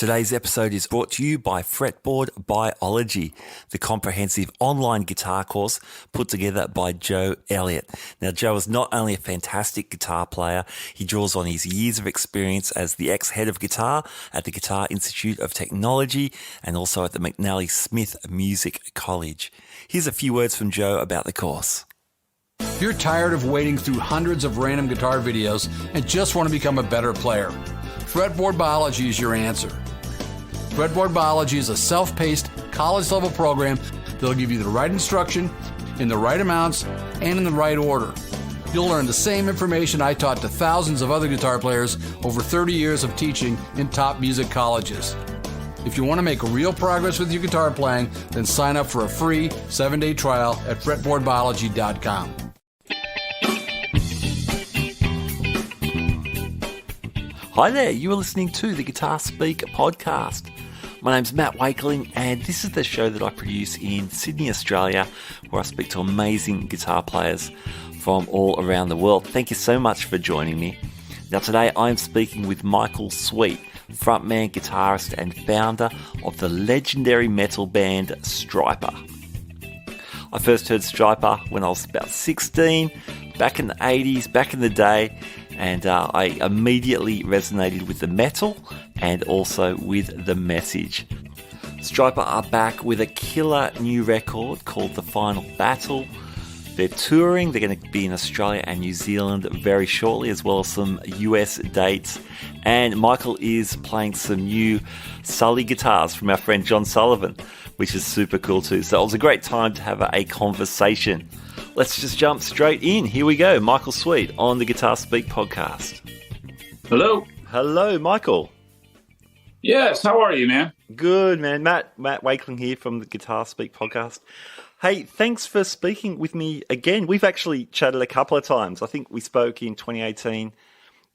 Today's episode is brought to you by Fretboard Biology, the comprehensive online guitar course put together by Joe Elliott. Now, Joe is not only a fantastic guitar player, he draws on his years of experience as the ex-head of guitar at the Guitar Institute of Technology and also at the McNally Smith Music College. Here's a few words from Joe about the course. If you're tired of wading through hundreds of random guitar videos and just want to become a better player, Fretboard Biology is your answer. Fretboard Biology is a self-paced, college-level program that'll give you the right instruction, in the right amounts, and in the right order. You'll learn the same information I taught to thousands of other guitar players over 30 years of teaching in top music colleges. If you want to make real progress with your guitar playing, then sign up for a free 7-day trial at fretboardbiology.com. Hi there, you are listening to the Guitar Speak podcast. My name's Matt Wakeling, and this is the show that I produce in Sydney, Australia, where I speak to amazing guitar players from all around the world. Thank you so much for joining me. Now today I'm speaking with Michael Sweet, frontman, guitarist and founder of the legendary metal band Stryper. I first heard Stryper when I was about 16, back in the 80s, back in the day, and I immediately resonated with the metal and also with the message. Stryper are back with a killer new record called The Final Battle. They're touring. They're going to be in Australia and New Zealand very shortly, as well as some US dates. And Michael is playing some new Sully guitars from our friend John Sullivan, which is super cool too. So it was a great time to have a conversation. Let's just jump straight in. Here we go. Michael Sweet on the Guitar Speak podcast. Hello. Hello, Michael. Yes, how are you, man? Good, man. Matt Wakeling here from the Guitar Speak podcast. Hey, thanks for speaking with me again. We've actually chatted a couple of times. I think we spoke in 2018,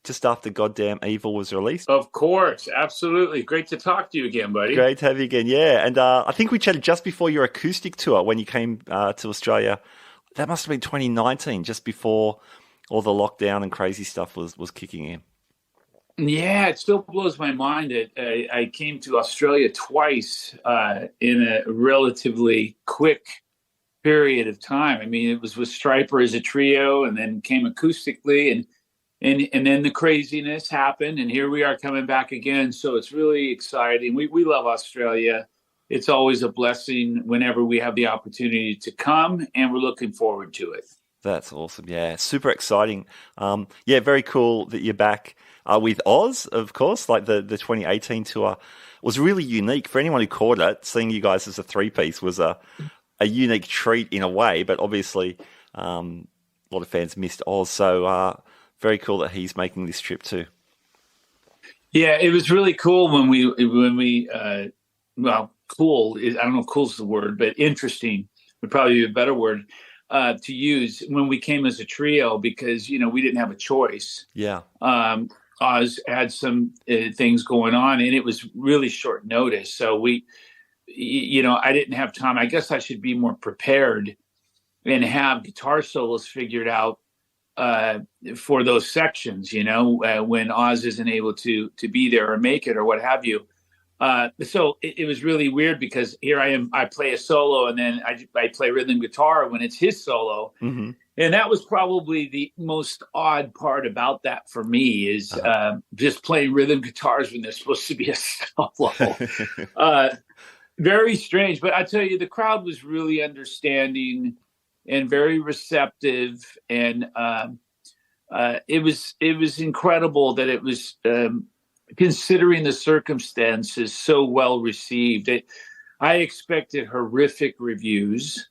just after Goddamn Evil was released. Of course, absolutely. Great to talk to you again, buddy. Great to have you again, yeah. And I think we chatted just before your acoustic tour when you came to Australia. That must have been 2019, just before all the lockdown and crazy stuff was kicking in. Yeah, it still blows my mind that I came to Australia twice in a relatively quick period of time. I mean, it was with Stryper as a trio and then came acoustically and then the craziness happened and here we are coming back again. So it's really exciting. We love Australia. It's always a blessing whenever we have the opportunity to come, and we're looking forward to it. That's awesome. Yeah, super exciting. Yeah, very cool that you're back with Oz, of course. Like the 2018 tour was really unique. For anyone who caught it, seeing you guys as a three-piece was a unique treat in a way, but obviously a lot of fans missed Oz. So very cool that he's making this trip too. Yeah, it was really cool when we well, cool is, I don't know if cool is the word, but interesting would probably be a better word to use when we came as a trio, because, you know, we didn't have a choice. Yeah. Oz had some things going on and it was really short notice. So I didn't have time. I guess I should be more prepared and have guitar solos figured out for those sections, when Oz isn't able to be there or make it or what have you. So it was really weird because here I am, I play a solo and then I play rhythm guitar when it's his solo. Mm-hmm. And that was probably the most odd part about that for me is just playing rhythm guitars when they're supposed to be a solo. Very strange, but I tell you, the crowd was really understanding and very receptive. And it was incredible that it was, considering the circumstances, so well received. I expected horrific reviews,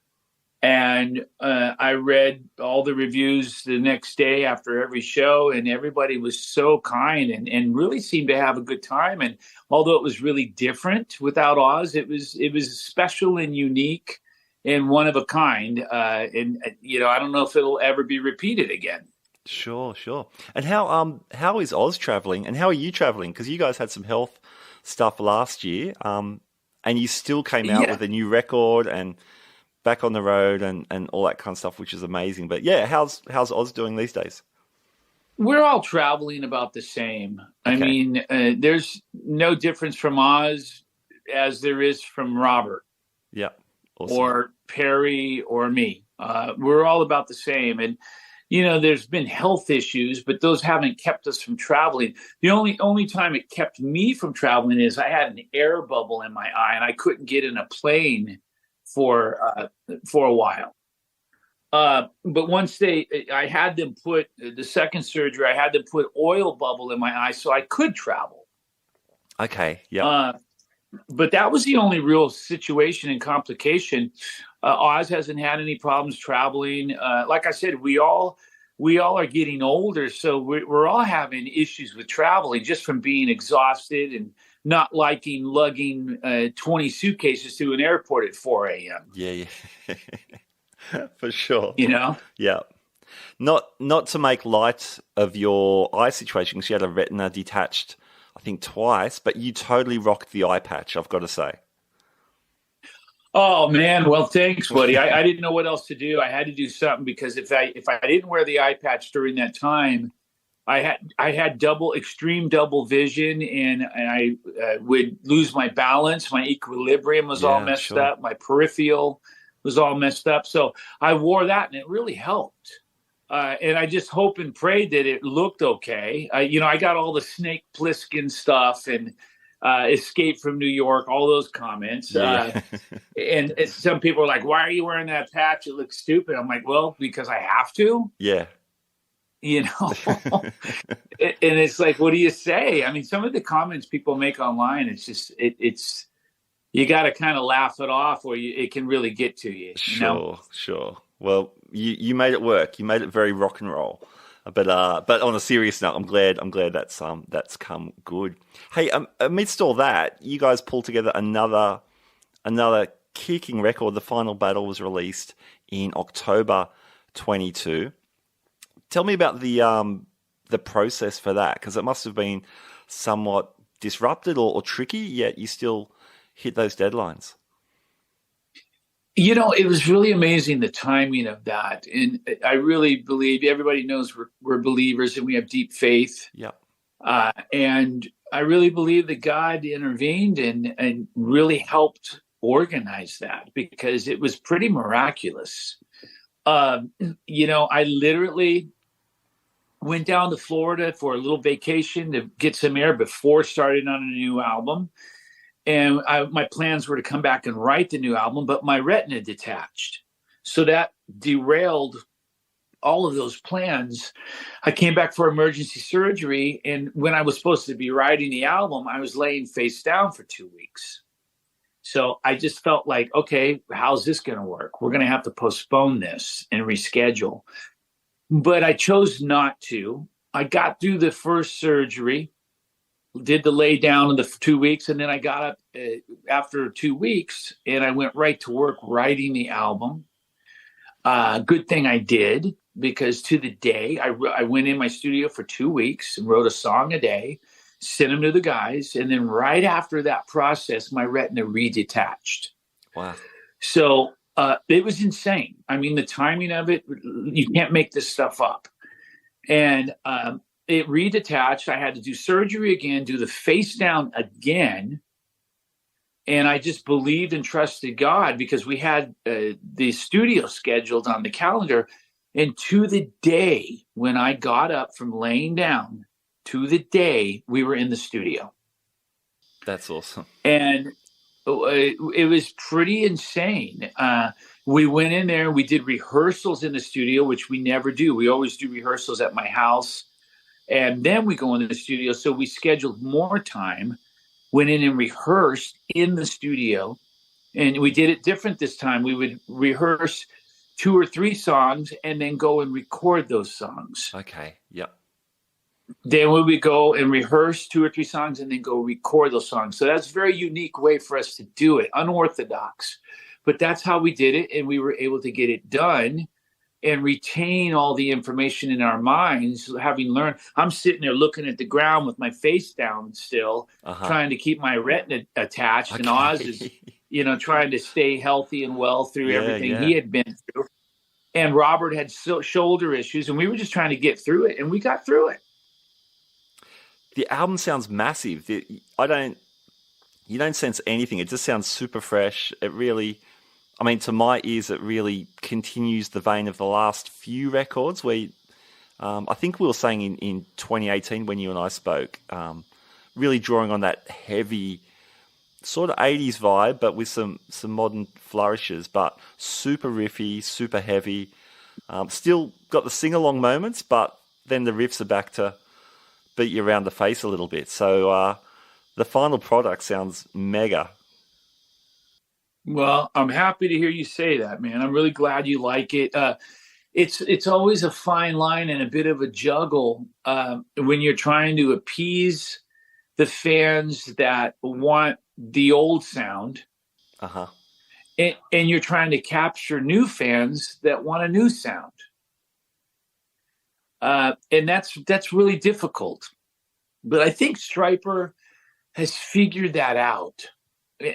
and I read all the reviews the next day after every show, and everybody was so kind and really seemed to have a good time. And although it was really different without Oz, it was special and unique and one of a kind. And I don't know if it'll ever be repeated again. Sure. And how is Oz traveling, and how are you traveling? Because you guys had some health stuff last year, and you still came out with a new record and back on the road and all that kind of stuff, which is amazing. But yeah, how's Oz doing these days? We're all traveling about the same. Okay. I mean, there's no difference from Oz as there is from Robert. Yeah. Awesome. Or Perry or me. We're all about the same. And, there's been health issues, but those haven't kept us from traveling. The only time it kept me from traveling is I had an air bubble in my eye and I couldn't get in a plane for a while. But once I had them put the second surgery, I had them put oil bubble in my eye so I could travel. Okay. Yeah. But that was the only real situation and complication. Oz hasn't had any problems traveling. Like I said, we all are getting older, so we're all having issues with traveling just from being exhausted and not liking lugging 20 suitcases to an airport at 4 a.m. Yeah. For sure. Yeah. Not to make light of your eye situation, because you had a retina detached, I think twice, but you totally rocked the eye patch, I've got to say. Oh man, well thanks, buddy. I didn't know what else to do. I had to do something because if I didn't wear the eye patch during that time, I had extreme double vision, and I would lose my balance. My equilibrium was all messed up. My peripheral was all messed up. So I wore that, and it really helped. And I just hope and prayed that it looked okay. I got all the Snake Plissken stuff and Escape from New York, all those comments. Yeah. And some people are like, why are you wearing that patch? It looks stupid. I'm like, well, because I have to. Yeah. And it's like, what do you say? I mean, some of the comments people make online, it's just, it's you got to kind of laugh it off, or it can really get to you. Sure. Well, you made it work. You made it very rock and roll. But on a serious note, I'm glad that's come good. Hey, amidst all that, you guys pulled together another kicking record. The Final Battle was released in October 22. Tell me about the process for that, because it must have been somewhat disrupted or tricky, yet you still hit those deadlines. It was really amazing, the timing of that. And I really believe everybody knows we're believers and we have deep faith. Yeah. And I really believe that God intervened and really helped organize that, because it was pretty miraculous. I literally went down to Florida for a little vacation to get some air before starting on a new album. And my plans were to come back and write the new album, but my retina detached. So that derailed all of those plans. I came back for emergency surgery. And when I was supposed to be writing the album, I was laying face down for 2 weeks. So I just felt like, okay, how's this going to work? We're going to have to postpone this and reschedule. But I chose not to. I got through the first surgery, did the lay down in the 2 weeks, and then I got up after 2 weeks and I went right to work writing the album. Good thing I did, because to the day I went in my studio for 2 weeks and wrote a song a day, sent them to the guys, and then right after that process, my retina redetached. Wow! So it was insane. I mean, the timing of it, you can't make this stuff up. And it redetached. I had to do surgery again, do the face down again. And I just believed and trusted God, because we had the studio scheduled on the calendar. And to the day when I got up from laying down, to the day we were in the studio. That's awesome. And it was pretty insane. We went in there, we did rehearsals in the studio, which we never do. We always do rehearsals at my house. And then we go into the studio. So we scheduled more time, went in and rehearsed in the studio. And we did it different this time. We would rehearse 2 or 3 songs and then go and record those songs. Okay. Yep. Then we would go and rehearse 2 or 3 songs and then go record those songs. So that's a very unique way for us to do it, unorthodox. But that's how we did it. And we were able to get it done and retain all the information in our minds, having learned. I'm sitting there looking at the ground with my face down still, trying to keep my retina attached. Okay. And Oz is, trying to stay healthy and well through everything he had been through. And Robert had shoulder issues, and we were just trying to get through it, and we got through it. the album sounds massive. You don't sense anything. It just sounds super fresh. It really, I mean, to my ears, it really continues the vein of the last few records where I think we were saying in 2018 when you and I spoke, really drawing on that heavy sort of 80s vibe, but with some modern flourishes, but super riffy, super heavy. Still got the sing-along moments, but then the riffs are back to beat you around the face a little bit. So the final product sounds mega. Well, I'm happy to hear you say that, man. I'm really glad you like it. It's always a fine line and a bit of a juggle when you're trying to appease the fans that want the old sound, and you're trying to capture new fans that want a new sound, and that's really difficult. But I think Stryper has figured that out.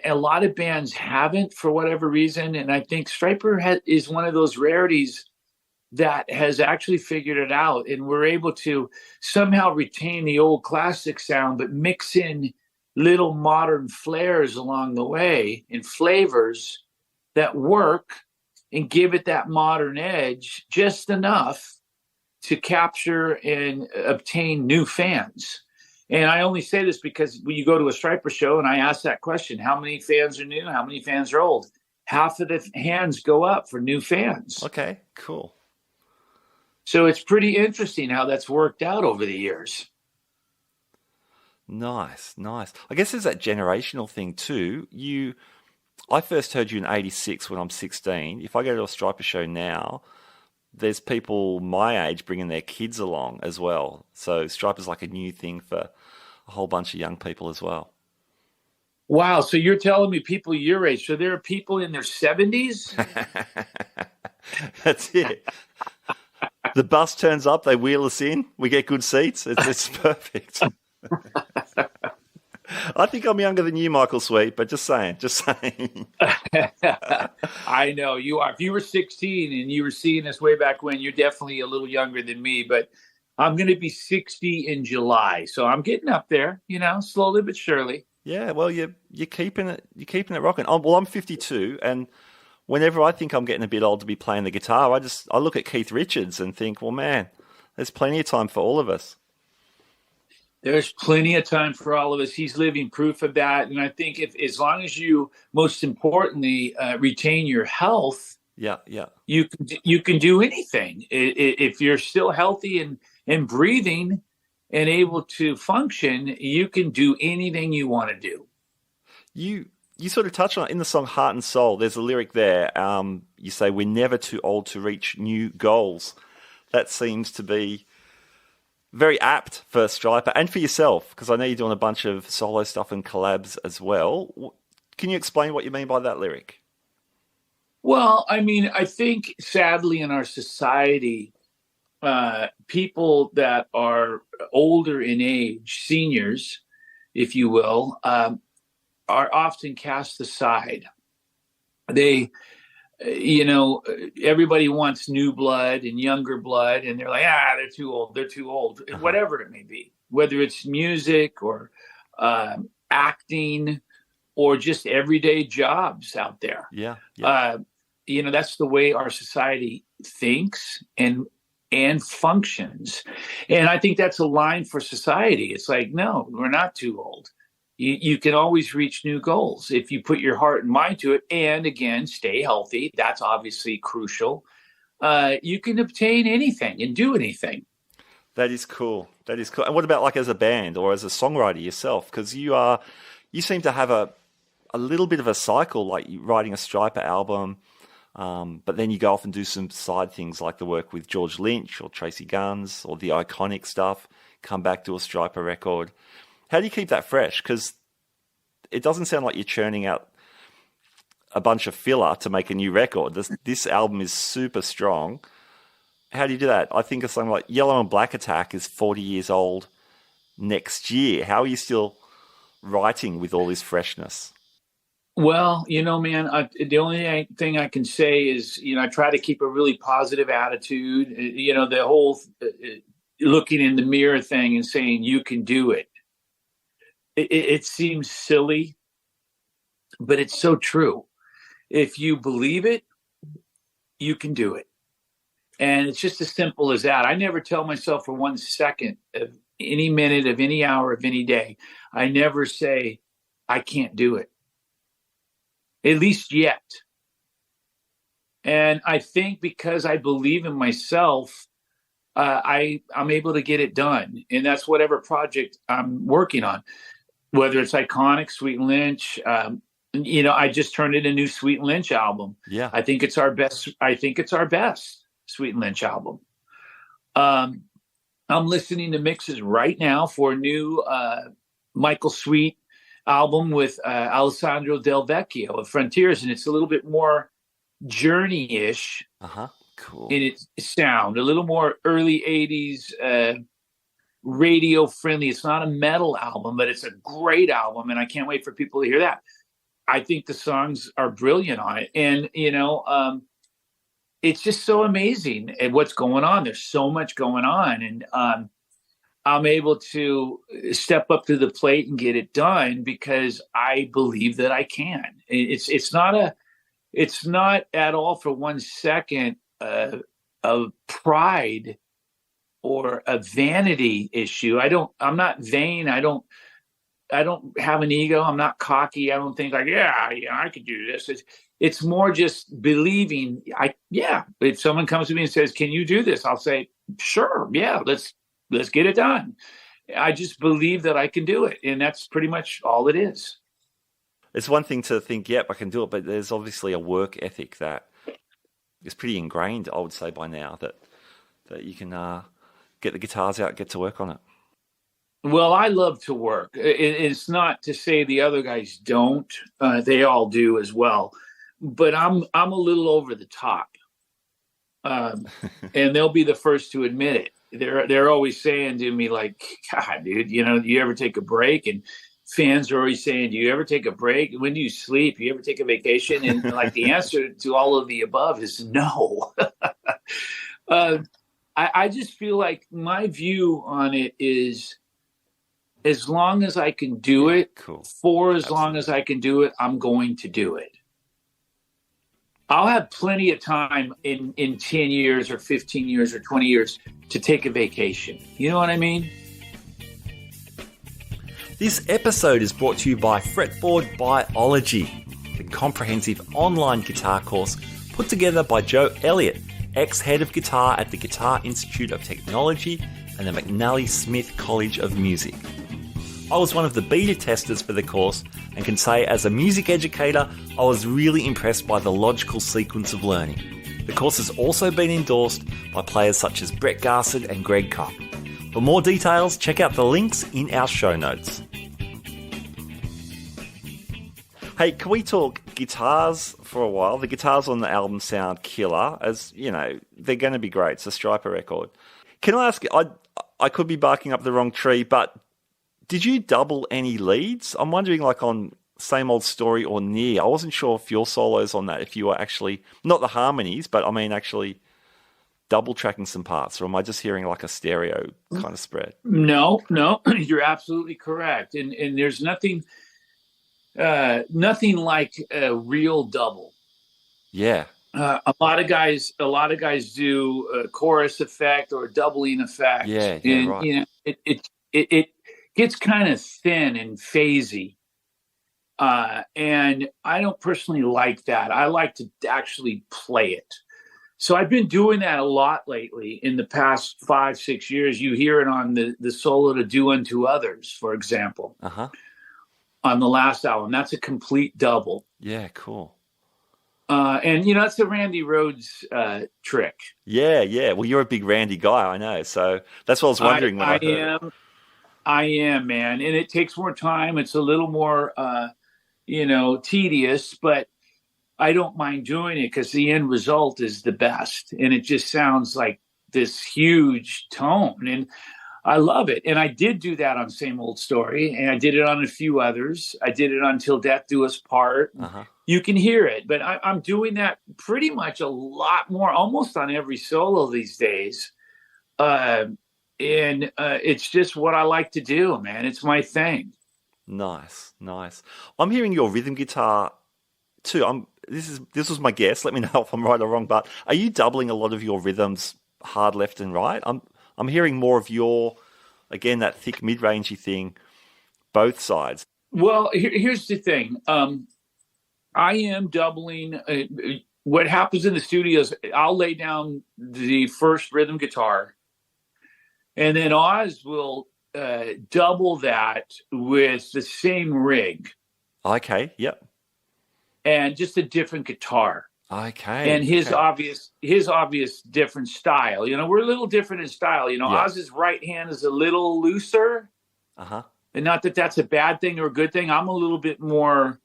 A lot of bands haven't for whatever reason, and I think Stryper is one of those rarities that has actually figured it out, and we're able to somehow retain the old classic sound, but mix in little modern flares along the way and flavors that work and give it that modern edge just enough to capture and obtain new fans. And I only say this because when you go to a Stryper show and I ask that question, how many fans are new? How many fans are old? Half of the hands go up for new fans. Okay, cool. So it's pretty interesting how that's worked out over the years. Nice. I guess there's that generational thing too. I first heard you in 86 when I'm 16. If I go to a Stryper show now, there's people my age bringing their kids along as well. So Stryper's like a new thing for a whole bunch of young people as well. Wow. So you're telling me people your age. So there are people in their 70s? That's it. The bus turns up, they wheel us in, we get good seats. It's perfect. I think I'm younger than you, Michael Sweet, but just saying. I know you are. If you were 16 and you were seeing us way back when, you're definitely a little younger than me, but I'm going to be 60 in July. So I'm getting up there, slowly but surely. Yeah, well, you're keeping it rocking. I'm 52, and whenever I think I'm getting a bit old to be playing the guitar, I look at Keith Richards and think, well, man, there's plenty of time for all of us. There's plenty of time for all of us. He's living proof of that. And I think as long as you, most importantly, retain your health, you can do anything. If you're still healthy and breathing and able to function, you can do anything you want to do. You sort of touched on it in the song Heart and Soul. There's a lyric there. You say, we're never too old to reach new goals. That seems to be very apt for Stryper and for yourself, because I know you're doing a bunch of solo stuff and collabs as well. Can you explain what you mean by that lyric? Well, I mean, I think sadly in our society, people that are older in age, seniors, if you will, are often cast aside. They, everybody wants new blood and younger blood, and they're like, they're too old, whatever it may be, whether it's music or acting or just everyday jobs out there. Yeah. That's the way our society thinks and functions. And I think that's a line for society. It's like, no, we're not too old. You can always reach new goals if you put your heart and mind to it. And again, stay healthy. That's obviously crucial. You can obtain anything and do anything. That is cool. And what about like as a band or as a songwriter yourself? Because you seem to have a little bit of a cycle, like writing a Stryper album, but then you go off and do some side things like the work with George Lynch or Tracy Guns or the iconic stuff, come back to a Stryper record. How do you keep that fresh? Because it doesn't sound like you're churning out a bunch of filler to make a new record. This album is super strong. How do you do that? I think of something like Yellow and Black Attack is 40 years old next year. How are you still writing with all this freshness? Well, man, the only thing I can say is, I try to keep a really positive attitude. The whole looking in the mirror thing and saying, you can do it. it seems silly, but it's so true. If you believe it, you can do it. And it's just as simple as that. I never tell myself for 1 second of any minute of any hour of any day, I never say, I can't do it. At least yet. And I think because I believe in myself, I'm able to get it done. And that's whatever project I'm working on, whether it's Iconic, Sweet and Lynch. I just turned in a new Sweet and Lynch album. Yeah. I think it's our best Sweet and Lynch album. I'm listening to mixes right now for a new Michael Sweet album with Alessandro Del Vecchio of Frontiers, and it's a little bit more Journey-ish cool in its sound, a little more early 80s radio friendly. It's not a metal album, but it's a great album, and I can't wait for people to hear that. I think the songs are brilliant on it, and it's just so amazing at what's going on. There's so much going on, and I'm able to step up to the plate and get it done because I believe that I can. It's not at all for 1 second of pride or a vanity issue. I'm not vain. I don't have an ego. I'm not cocky. I don't think like, I could do this. It's more just believing. If someone comes to me and says, can you do this? I'll say, sure. Yeah, let's get it done. I just believe that I can do it. And that's pretty much all it is. It's one thing to think, yep, I can do it, but there's obviously a work ethic that is pretty ingrained, I would say, by now, that you can get the guitars out, get to work on it. Well, I love to work. It's not to say the other guys don't. They all do as well. But I'm a little over the top. And they'll be the first to admit it. They're always saying to me, like, God, dude, do you ever take a break? And fans are always saying, do you ever take a break? When do you sleep? Do you ever take a vacation? And like the answer to all of the above is no. I just feel like my view on it is, as long as I can do it, long as I can do it, I'm going to do it. I'll have plenty of time in 10 years or 15 years or 20 years to take a vacation. You know what I mean? This episode is brought to you by Fretboard Biology, the comprehensive online guitar course put together by Joe Elliott, ex-head of guitar at the Guitar Institute of Technology and the McNally Smith College of Music. I was one of the beta testers for the course and can say as a music educator, I was really impressed by the logical sequence of learning. The course has also been endorsed by players such as Brett Garsed and Greg Kopp. For more details, check out the links in our show notes. Hey, can we talk guitars for a while? The guitars on the album sound killer, as you know, they're going to be great. It's a Stryper record. Can I ask, I could be barking up the wrong tree, but did you double any leads? I'm wondering, like on Same Old Story or Near, I wasn't sure if your solos on that, if you were actually, not the harmonies, but I mean actually double tracking some parts, or am I just hearing like a stereo kind of spread? No, you're absolutely correct. And there's nothing like a real double. Yeah. A lot of guys do a chorus effect or a doubling effect. Yeah, and, right. It gets kind of thin and phasey. And I don't personally like that. I like to actually play it. So I've been doing that a lot lately in the past 5-6 years. You hear it on the solo to Do Unto Others, for example, on the last album. That's a complete double. Yeah, cool. And, that's the Randy Rhoads trick. Yeah. Well, you're a big Randy guy, I know. So that's what I was wondering when I heard. I am, man. And it takes more time. It's a little more, tedious, but I don't mind doing it because the end result is the best. And it just sounds like this huge tone. And I love it. And I did do that on Same Old Story. And I did it on a few others. I did it on Till Death Do Us Part. You can hear it. But I'm doing that pretty much a lot more, almost on every solo these days. And it's just what I like to do, man. It's my thing. Nice, nice. I'm hearing your rhythm guitar too. This was my guess. Let me know if I'm right or wrong. But are you doubling a lot of your rhythms hard left and right? I'm hearing more of your, again, that thick mid-rangey thing, both sides. Well, here's the thing. I am doubling. What happens in the studio is I'll lay down the first rhythm guitar, and then Oz will double that with the same rig. Okay, yep. And just a different guitar. Okay. And his obvious different style. We're a little different in style. Oz's right hand is a little looser. Uh-huh. And not that that's a bad thing or a good thing. I'm a little bit more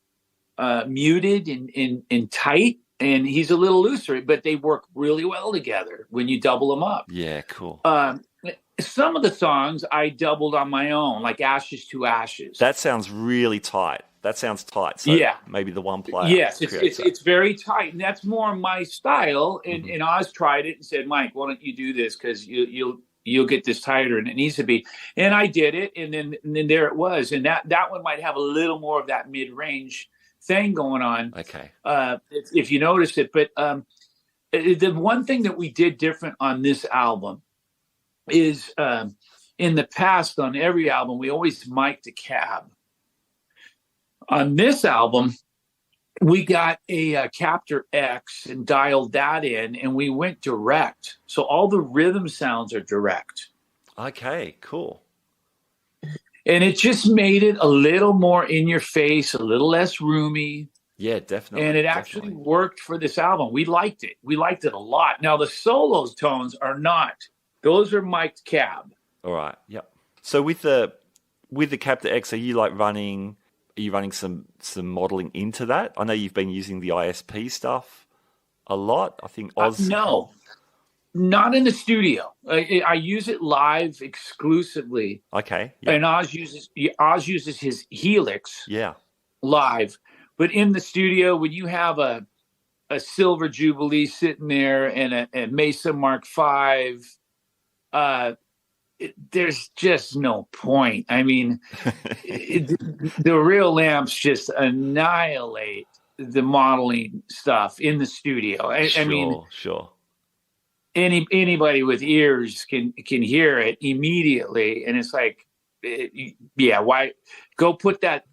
muted and tight, and he's a little looser, but they work really well together when you double them up. Yeah, cool. Some of the songs I doubled on my own, like Ashes to Ashes. That sounds really tight. That sounds tight. So yeah. Maybe the one player. Yes, it's very tight, and that's more my style. And Oz tried it and said, "Mike, why don't you do this? Because you'll get this tighter, and it needs to be." And I did it, and then there it was. And that one might have a little more of that mid range thing going on. Okay. If you notice it, but the one thing that we did different on this album is in the past on every album we always mic'd a cab. On this album, we got a Captor X and dialed that in, and we went direct. So all the rhythm sounds are direct. Okay, cool. And it just made it a little more in your face, a little less roomy. Yeah, definitely. And it actually worked for this album. We liked it. We liked it a lot. Now, the solos tones are not. Those are mic'd cab. All right, yep. So with the Captor X, are you running some modeling into that? I know you've been using the ISP stuff a lot. I think Oz. No, not in the studio. I use it live exclusively. Okay. Yep. And Oz uses his Helix. Yeah. Live, but in the studio, when you have a Silver Jubilee sitting there and a Mesa Mark V, there's just no point. I mean, the real amps just annihilate the modeling stuff in the studio. I mean, sure. Anybody with ears can hear it immediately, and it's like, yeah, why go put that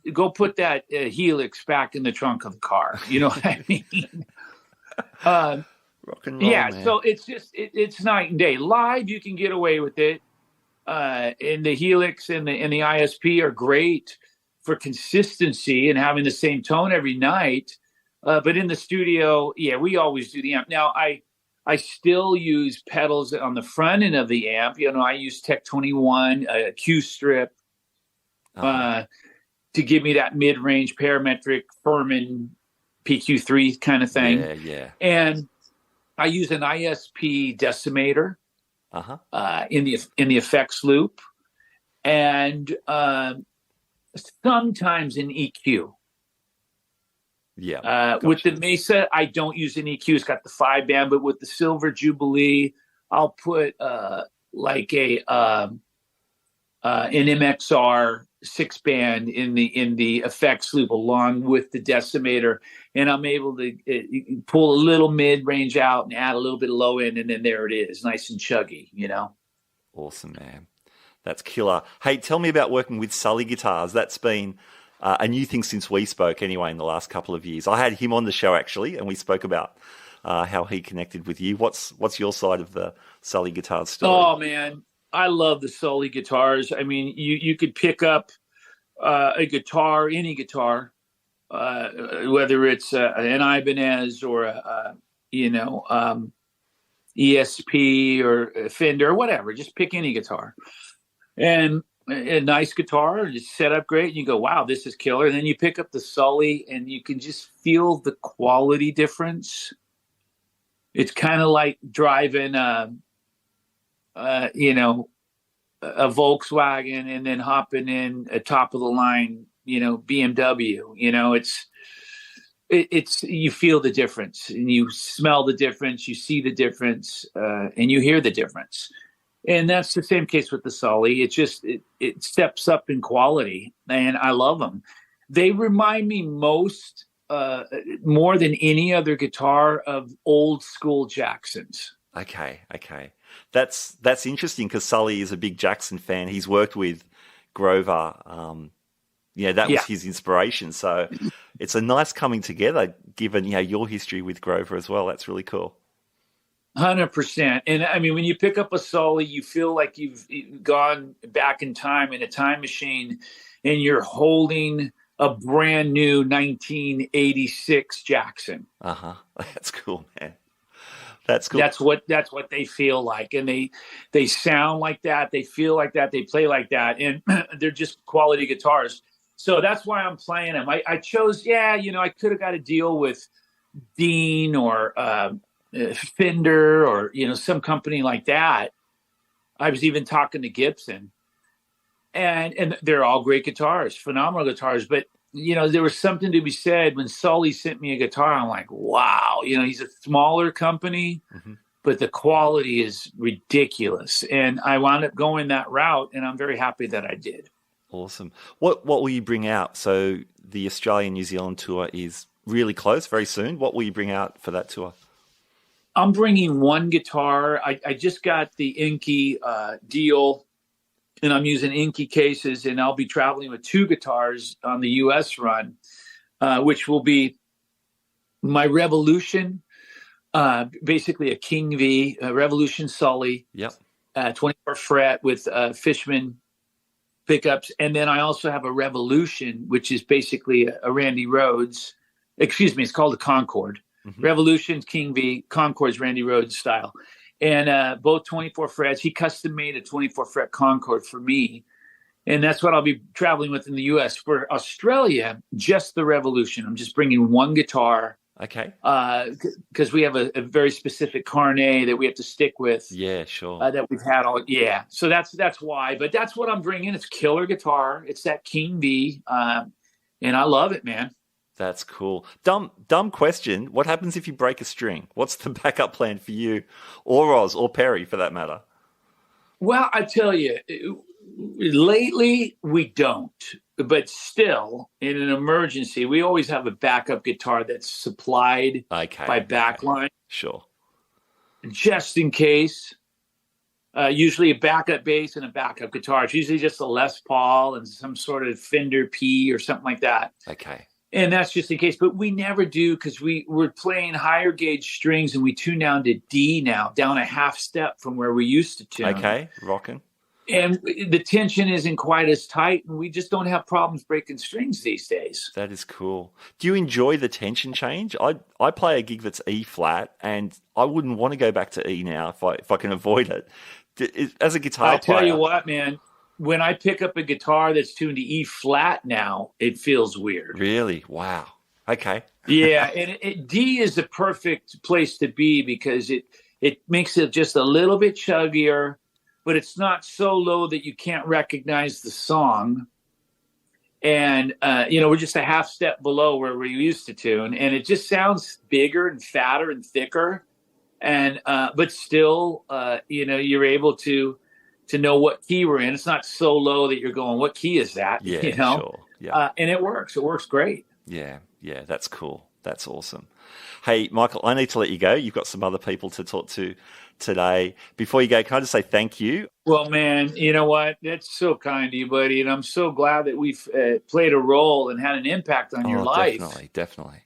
Helix back in the trunk of the car? You know what I mean? Rock and roll, yeah, man. so it's just it's night and day. Live, you can get away with it. And the Helix and the ISP are great for consistency and having the same tone every night. But in the studio, yeah, we always do the amp. Now, I still use pedals on the front end of the amp. I use Tech 21, Q strip, to give me that mid-range parametric Furman PQ3 kind of thing. Yeah. And I use an ISP decimator. In the effects loop, and sometimes an EQ. Yeah. Gotcha. With the Mesa, I don't use an EQ. It's got the 5-band, but with the Silver Jubilee, I'll put an MXR 6-band in the effects loop along with the decimator, and I'm able to pull a little mid-range out and add a little bit of low end, and then there it is, nice and chuggy, Awesome, man. That's killer. Hey, tell me about working with Sully Guitars. That's been a new thing since we spoke anyway in the last couple of years. I had him on the show actually, and we spoke about how he connected with you. What's your side of the Sully Guitars story? Oh, man. I love the Sully Guitars. I mean, you could pick up a guitar, any guitar, whether it's an Ibanez or ESP or a Fender or whatever. Just pick any guitar, and a nice guitar, just set up great. And you go, wow, this is killer. And then you pick up the Sully, and you can just feel the quality difference. It's kind of like driving a Volkswagen and then hopping in a top of the line, BMW. It's you feel the difference, and you smell the difference, you see the difference, and you hear the difference. And that's the same case with the Sully. It steps up in quality, and I love them. They remind me more than any other guitar of old school Jacksons. Okay. That's interesting because Sully is a big Jackson fan. He's worked with Grover. That was his inspiration. So it's a nice coming together, given your history with Grover as well. That's really cool. 100%. And I mean, when you pick up a Sully, you feel like you've gone back in time in a time machine, and you're holding a brand new 1986 Jackson. That's cool, man. That's cool. That's what they feel like, and they sound like that. They feel like that. They play like that, and they're just quality guitars. So that's why I'm playing them. I chose, I could have got a deal with Dean or Fender or some company like that. I was even talking to Gibson, and they're all great guitars, phenomenal guitars. But there was something to be said when Sully sent me a guitar. I'm like, wow, he's a smaller company, but the quality is ridiculous. And I wound up going that route, and I'm very happy that I did. Awesome. What will you bring out? So the Australia-New Zealand tour is really close, very soon. What will you bring out for that tour? I'm bringing one guitar. I just got the Inky deal, and I'm using Inky cases, and I'll be traveling with two guitars on the U.S. run, which will be my Revolution, basically a King V, a Revolution Sully, 24 fret with Fishman pickups. And then I also have a Revolution, which is basically a Randy Rhoads. Excuse me, it's called a Concord. Revolution, King V, Concord's Randy Rhoads style. And both 24 frets. He custom made a 24 fret Concord for me. And that's what I'll be traveling with in the U.S. For Australia, just the Revolution. I'm just bringing one guitar. Okay. Because we have a very specific carnet that we have to stick with. Yeah, sure. That we've had all. Yeah. So that's why. But that's what I'm bringing. It's killer guitar. It's that King V. And I love it, man. That's cool. Dumb question. What happens if you break a string? What's the backup plan for you, or Oz, or Perry, for that matter? Well, I tell you, lately we don't. But still, in an emergency, we always have a backup guitar that's supplied by Backline. Sure. Just in case. Usually a backup bass and a backup guitar. It's usually just a Les Paul and some sort of Fender P or something like that. Okay. And that's just in case. But we never do, because we're playing higher gauge strings, and we tune down to D now, down a half step from where we used to tune. Okay, rocking. And the tension isn't quite as tight, and we just don't have problems breaking strings these days. That is cool. Do you enjoy the tension change? I play a gig that's E flat, and I wouldn't want to go back to E now if I can avoid it. As a guitar player, I tell you what, man. When I pick up a guitar that's tuned to E flat now, it feels weird. Really? Wow. Okay. Yeah, and D is the perfect place to be, because it makes it just a little bit chuggier, but it's not so low that you can't recognize the song. And, we're just a half step below where we used to tune, and it just sounds bigger and fatter and thicker. And, but still, you're able to know what key we're in. It's not so low that you're going, what key is that? Yeah, sure. Yeah. And it works. It works great. Yeah, that's cool. That's awesome. Hey, Michael, I need to let you go. You've got some other people to talk to today. Before you go, can I just say thank you? Well, man, you know what? That's so kind of you, buddy. And I'm so glad that we've played a role and had an impact on your life. Definitely.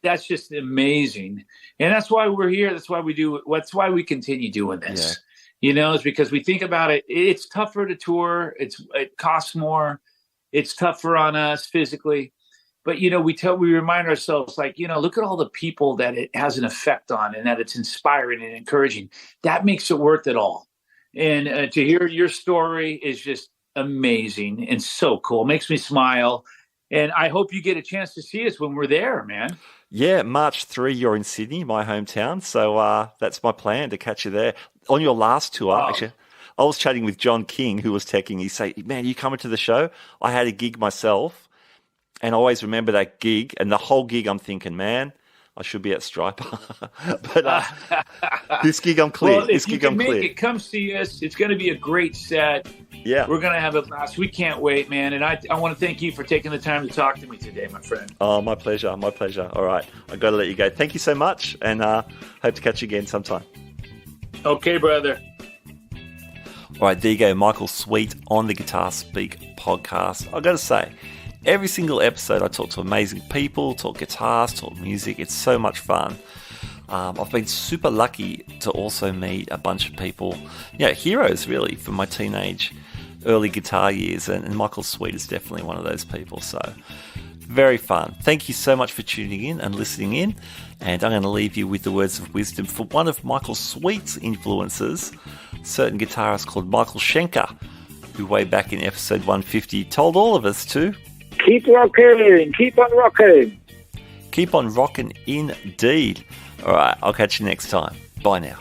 That's just amazing. And that's why we're here. That's why we do it. That's why we continue doing this. Yeah. It's because we think about it. It's tougher to tour. It costs more. It's tougher on us physically. But, we remind ourselves, look at all the people that it has an effect on, and that it's inspiring and encouraging. That makes it worth it all. And to hear your story is just amazing and so cool. It makes me smile. And I hope you get a chance to see us when we're there, man. Yeah, March 3, you're in Sydney, my hometown. So that's my plan, to catch you there. On your last tour, actually, I was chatting with John King, who was teching. He said, man, you coming to the show? I had a gig myself, and I always remember that gig. And the whole gig, I'm thinking, man, I should be at Stryper. But this gig I'm clear. Well, this if you gig can I'm make clear. it, come see us. It's going to be a great set. Yeah. We're going to have a blast. We can't wait, man. And I want to thank you for taking the time to talk to me today, my friend. Oh, my pleasure. My pleasure. All right. I got to let you go. Thank you so much, and hope to catch you again sometime. Okay, brother. All right, there you go, Michael Sweet on the Guitar Speak podcast. I've got to say, every single episode I talk to amazing people, talk guitars, talk music. It's so much fun. I've been super lucky to also meet a bunch of people, heroes really from my teenage, early guitar years, and Michael Sweet is definitely one of those people. So very fun. Thank you so much for tuning in and listening in. And I'm going to leave you with the words of wisdom for one of Michael Sweet's influences, a certain guitarist called Michael Schenker, who way back in episode 150 told all of us to keep rocking, keep on rocking. Keep on rocking indeed. All right, I'll catch you next time. Bye now.